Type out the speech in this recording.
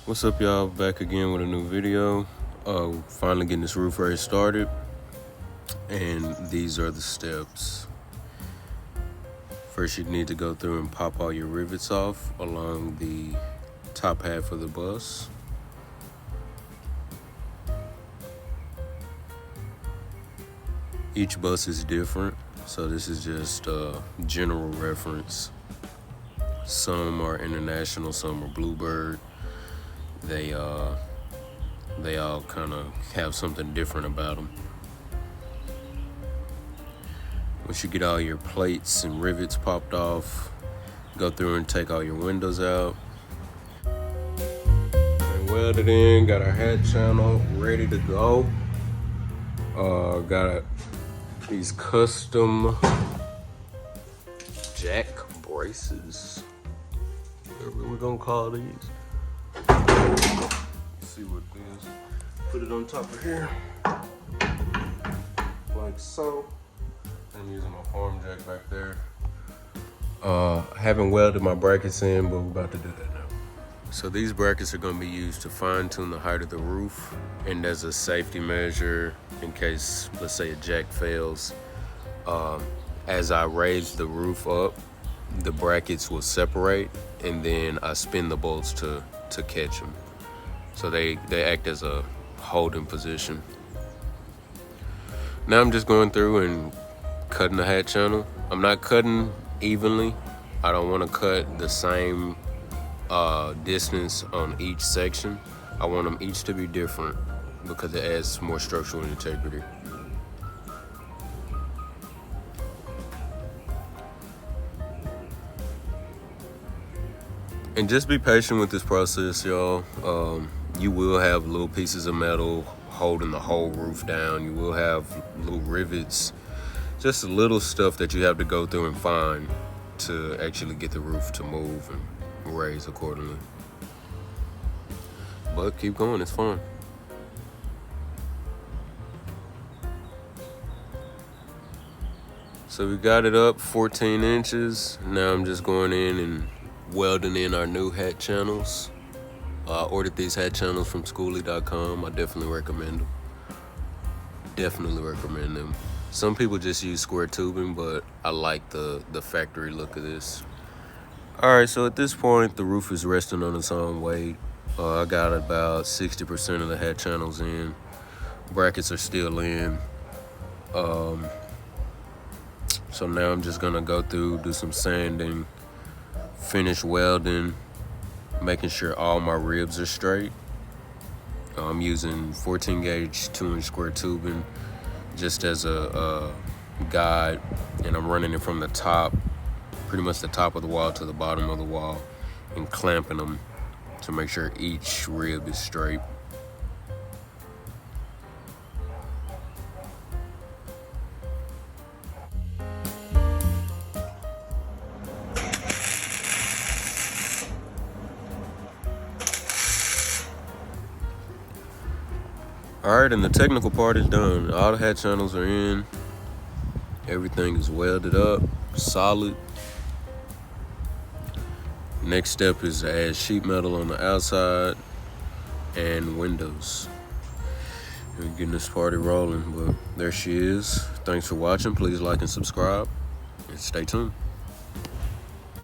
What's up, y'all? Back again with a new video. Finally getting this roof race started, and these are the steps. First, you need to go through and pop all your rivets off along the top half of the bus. Each bus is different, so this is just a general reference. Some are international, some are Bluebird. They all kind of have something different about them. Once you get all your plates and rivets popped off, go through and take all your windows out. And welded in, got our hat channel ready to go. Got these custom jack braces, whatever we're gonna call these. See what it is. Put it on top of here, like so. I'm using my farm jack back there. Haven't welded my brackets in, but we're about to do that now. So these brackets are gonna be used to fine tune the height of the roof, and as a safety measure in case, let's say, a jack fails. As I raise the roof up, the brackets will separate, and then I spin the bolts to catch them. So they act as a holding position. Now I'm just going through and cutting the hat channel. I'm not cutting evenly. I don't want to cut the same distance on each section. I want them each to be different because it adds more structural integrity. And just be patient with this process, y'all. You will have little pieces of metal holding the whole roof down. You will have little rivets, just little stuff that you have to go through and find to actually get the roof to move and raise accordingly. But keep going, it's fun. So we got it up 14 inches. Now I'm just going in and welding in our new hat channels. I ordered these hat channels from Skoolie.com. I definitely recommend them. Definitely recommend them. Some people just use square tubing, but I like the factory look of this. All right, so at this point, the roof is resting on its own weight. I got about 60% of the hat channels in. Brackets are still in. So now I'm just gonna go through, do some sanding, finish welding, making sure all my ribs are straight. I'm using 14 gauge 2-inch square tubing just as a guide, and I'm running it from the top, pretty much the top of the wall to the bottom of the wall, and clamping them to make sure each rib is straight. All right, and the technical part is done. All the hat channels are in. Everything is welded up, solid. Next step is to add sheet metal on the outside and windows. We're getting this party rolling, but there she is. Thanks for watching. Please like and subscribe, and stay tuned.